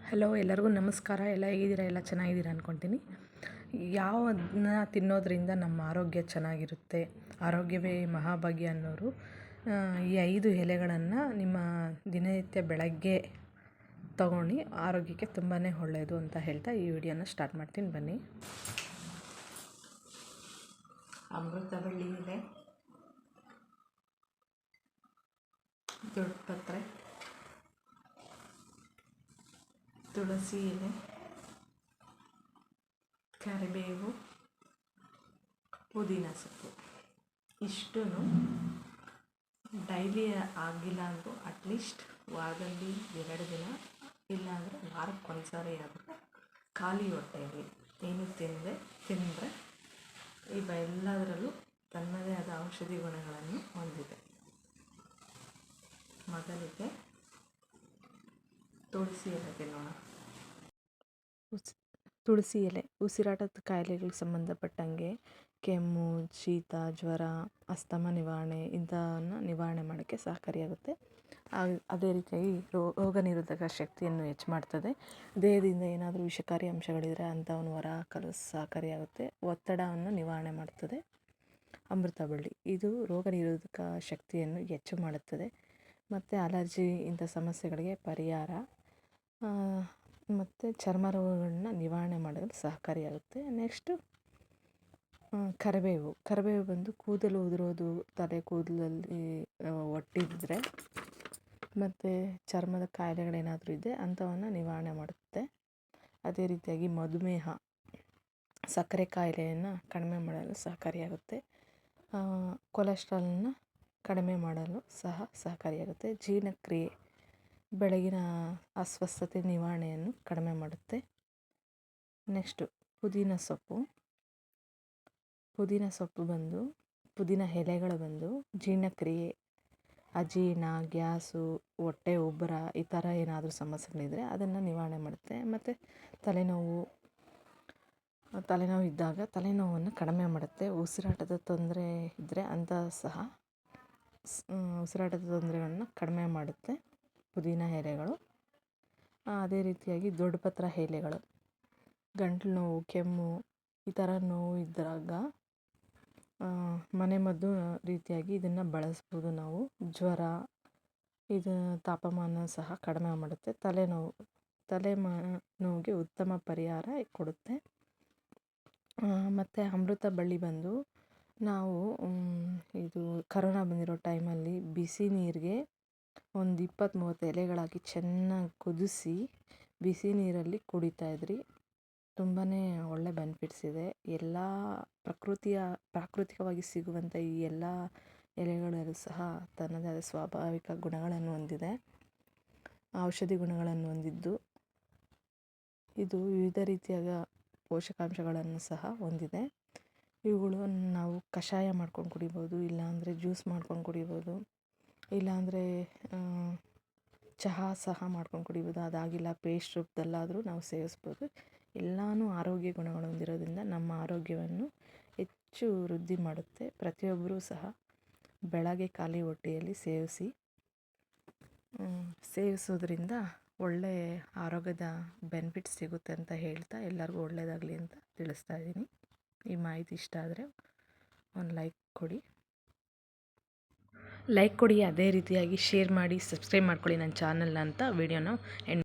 Hello, ಎಲ್ಲರಿಗೂ ನಮಸ್ಕಾರ. ಎಲ್ಲ ಹೇಗಿದ್ದೀರಾ? ಎಲ್ಲ ಚೆನ್ನಾಗಿದ್ದೀರಾ ಅಂದ್ಕೊಳ್ತೀನಿ. ಯಾವನ್ನ ತಿನ್ನೋದ್ರಿಂದ ನಮ್ಮ ಆರೋಗ್ಯ ಚೆನ್ನಾಗಿರುತ್ತೆ, ಆರೋಗ್ಯವೇ ಮಹಾಭಾಗ್ಯ ಅನ್ನೋರು ಈ 5 ಎಲೆಗಳನ್ನು ನಿಮ್ಮ ದಿನನಿತ್ಯ ಬೆಳಗ್ಗೆ ತಗೊಂಡು ಆರೋಗ್ಯಕ್ಕೆ ತುಂಬಾ ಒಳ್ಳೆಯದು ಅಂತ ಹೇಳ್ತಾ ಈ ವಿಡಿಯೋನ ಸ್ಟಾರ್ಟ್ ಮಾಡ್ತೀನಿ. ಬನ್ನಿ. ಅಮೃತಬಳ್ಳಿ ಎಲೆ, ದೊಡ್ಡಪತ್ರೆ, ತುಳಸಿ ಎಲೆ, ಕರಿಬೇವು, ಪುದೀನ ಸೊಪ್ಪು ಇಷ್ಟೂ ಡೈಲಿ ಆಗಿಲ್ಲ ಅಂದರೂ ಅಟ್ಲೀಸ್ಟ್ ವಾರದಲ್ಲಿ 2 ದಿನ ಇಲ್ಲಾಂದರೆ ವಾರಕ್ಕೆ ಒಂದ್ಸಾರಿ ಆದರೂ ಖಾಲಿ ಹೊಟ್ಟೆಯಲ್ಲಿ ಏನು ತಿಂದರೆ ಇವೆಲ್ಲದರಲ್ಲೂ ತನ್ನದೇ ಆದ ಔಷಧಿ ಗುಣಗಳನ್ನು ಹೊಂದಿದೆ. ಮೊದಲಿಗೆ ತುಳಸಿ ಎಲೆ ತಿನ್ನೋಣ. ತುಳಸಿ ಎಲೆ ಉಸಿರಾಟದ ಕಾಯಿಲೆಗಳಿಗೆ ಸಂಬಂಧಪಟ್ಟಂಗೆ ಕೆಮ್ಮು, ಶೀತ, ಜ್ವರ, ಅಸ್ತಮ ನಿವಾರಣೆ ಇಂಥವನ್ನು ನಿವಾರಣೆ ಮಾಡೋಕ್ಕೆ ಸಹಕಾರಿಯಾಗುತ್ತೆ. ಅದೇ ರೀತಿಯಾಗಿ ರೋಗ ನಿರೋಧಕ ಶಕ್ತಿಯನ್ನು ಹೆಚ್ಚು ಮಾಡ್ತದೆ. ದೇಹದಿಂದ ಏನಾದರೂ ವಿಷಕಾರಿ ಅಂಶಗಳಿದ್ದರೆ ಅಂಥವನ್ನು ಹೊರ ಹಾಕಲು ಸಹಕಾರಿಯಾಗುತ್ತೆ. ಒತ್ತಡವನ್ನು ನಿವಾರಣೆ ಮಾಡ್ತದೆ. ಅಮೃತಬಳ್ಳಿ ಇದು ರೋಗ ನಿರೋಧಕ ಶಕ್ತಿಯನ್ನು ಹೆಚ್ಚು ಮಾಡುತ್ತದೆ ಮತ್ತು ಅಲರ್ಜಿ ಇಂಥ ಸಮಸ್ಯೆಗಳಿಗೆ ಪರಿಹಾರ ಮತ್ತು ಚರ್ಮ ರೋಗಗಳನ್ನ ನಿವಾರಣೆ ಮಾಡಲು ಸಹಕಾರಿಯಾಗುತ್ತೆ. ನೆಕ್ಸ್ಟು ಕರಿಬೇವು ಬಂದು ಕೂದಲು ಉದುರೋದು, ತಲೆ ಕೂದಲಲ್ಲಿ ಒಟ್ಟಿದ್ದರೆ ಮತ್ತು ಚರ್ಮದ ಕಾಯಿಲೆಗಳೇನಾದರೂ ಇದೆ ಅಂಥವನ್ನು ನಿವಾರಣೆ ಮಾಡುತ್ತೆ. ಅದೇ ರೀತಿಯಾಗಿ ಮಧುಮೇಹ, ಸಕ್ಕರೆ ಕಾಯಿಲೆಯನ್ನು ಕಡಿಮೆ ಮಾಡಲು ಸಹಕಾರಿಯಾಗುತ್ತೆ. ಕೊಲೆಸ್ಟ್ರಾಲನ್ನು ಕಡಿಮೆ ಮಾಡಲು ಸಹಕಾರಿಯಾಗುತ್ತೆ. ಜೀರ್ಣಕ್ರಿಯೆ, ಬೆಳಗಿನ ಅಸ್ವಸ್ಥತೆ ನಿವಾರಣೆಯನ್ನು ಕಡಿಮೆ ಮಾಡುತ್ತೆ. ನೆಕ್ಸ್ಟು ಪುದೀನ ಸೊಪ್ಪು ಬಂದು ಪುದೀನ ಎಲೆಗಳು ಬಂದು ಜೀರ್ಣಕ್ರಿಯೆ, ಅಜೀರ್ಣ, ಗ್ಯಾಸು, ಹೊಟ್ಟೆ ಉಬ್ಬರ ಈ ಥರ ಏನಾದರೂ ಸಮಸ್ಯೆಗಳಿದ್ದರೆ ಅದನ್ನು ನಿವಾರಣೆ ಮಾಡುತ್ತೆ. ಮತ್ತು ತಲೆನೋವು ಇದ್ದಾಗ ತಲೆನೋವನ್ನು ಕಡಿಮೆ ಮಾಡುತ್ತೆ. ಉಸಿರಾಟದ ತೊಂದರೆ ಇದ್ದರೆ ಉಸಿರಾಟದ ತೊಂದರೆಗಳನ್ನು ಕಡಿಮೆ ಮಾಡುತ್ತೆ ಪುದೀನ ಎಲೆಗಳು. ಅದೇ ರೀತಿಯಾಗಿ ದೊಡ್ಡಪತ್ರೆ ಎಲೆಗಳು ಗಂಟಲು ನೋವು, ಕೆಮ್ಮು ಈ ಥರ ನೋವು ಇದ್ದಾಗ ಮನೆಮದ್ದು ರೀತಿಯಾಗಿ ಇದನ್ನು ಬಳಸ್ಬೋದು ನಾವು. ಜ್ವರ, ಇದು ತಾಪಮಾನ ಸಹ ಕಡಿಮೆ ಮಾಡುತ್ತೆ. ನೋವಿಗೆ ಉತ್ತಮ ಪರಿಹಾರ ಕೊಡುತ್ತೆ. ಮತ್ತು ಅಮೃತಬಳ್ಳಿ ಬಂದು ನಾವು ಇದು ಕರೋನಾ ಬಂದಿರೋ ಟೈಮಲ್ಲಿ ಬಿಸಿ ನೀರಿಗೆ ಒಂದು 20-30 ಎಲೆಗಳಾಕಿ ಚೆನ್ನಾಗಿ ಕುದಿಸಿ ಬಿಸಿ ನೀರಲ್ಲಿ ಕುಡಿತಾಯಿದ್ರಿ. ತುಂಬಾ ಒಳ್ಳೆ ಬೆನಿಫಿಟ್ಸ್ ಇದೆ. ಎಲ್ಲ ಪ್ರಾಕೃತಿಕವಾಗಿ ಸಿಗುವಂಥ ಈ ಎಲ್ಲ ಎಲೆಗಳಲ್ಲೂ ಸಹ ತನ್ನದೇ ಆದ ಸ್ವಾಭಾವಿಕ ಗುಣಗಳನ್ನು ಹೊಂದಿದೆ, ಔಷಧಿ ಗುಣಗಳನ್ನು ಹೊಂದಿದ್ದು ಇದು ವಿವಿಧ ರೀತಿಯಾದ ಪೋಷಕಾಂಶಗಳನ್ನು ಸಹ ಹೊಂದಿದೆ. ಇವುಗಳು ನಾವು ಕಷಾಯ ಮಾಡ್ಕೊಂಡು ಕುಡಿಬೋದು, ಇಲ್ಲಾಂದರೆ ಜ್ಯೂಸ್ ಮಾಡ್ಕೊಂಡು ಕುಡಿಬೋದು, ಇಲ್ಲಾಂದರೆ ಚಹಾ ಸಹ ಮಾಡ್ಕೊಂಡು ಕುಡಿಬೋದು. ಅದಾಗಿಲ್ಲ ಪೇಸ್ಟ್ ರೂಪದಲ್ಲಾದರೂ ನಾವು ಸೇವಿಸ್ಬೋದು. ಎಲ್ಲನೂ ಆರೋಗ್ಯ ಗುಣಗಳು ಹೊಂದಿರೋದ್ರಿಂದ ನಮ್ಮ ಆರೋಗ್ಯವನ್ನು ಹೆಚ್ಚು ವೃದ್ಧಿ ಮಾಡುತ್ತೆ. ಪ್ರತಿಯೊಬ್ಬರೂ ಸಹ ಬೆಳಗ್ಗೆ ಖಾಲಿ ಹೊಟ್ಟೆಯಲ್ಲಿ ಸೇವಿಸೋದ್ರಿಂದ ಒಳ್ಳೆಯ ಆರೋಗ್ಯದ ಬೆನಿಫಿಟ್ಸ್ ಸಿಗುತ್ತೆ ಅಂತ ಹೇಳ್ತಾ ಎಲ್ಲರಿಗೂ ಒಳ್ಳೆಯದಾಗಲಿ ಅಂತ ತಿಳಿಸ್ತಾ ಇದ್ದೀನಿ. ಈ ಮಾಹಿತಿ ಇಷ್ಟ ಆದರೆ ಒಂದು ಲೈಕ್ ಕೊಡಿ. ಅದೇ ರೀತಿಯಾಗಿ ಶೇರ್ ಮಾಡಿ, ಸಬ್ಸ್ಕ್ರೈಬ್ ಮಾಡ್ಕೊಳ್ಳಿ ನನ್ನ ಚಾನಲ್ನ ಅಂತ ವಿಡಿಯೋನ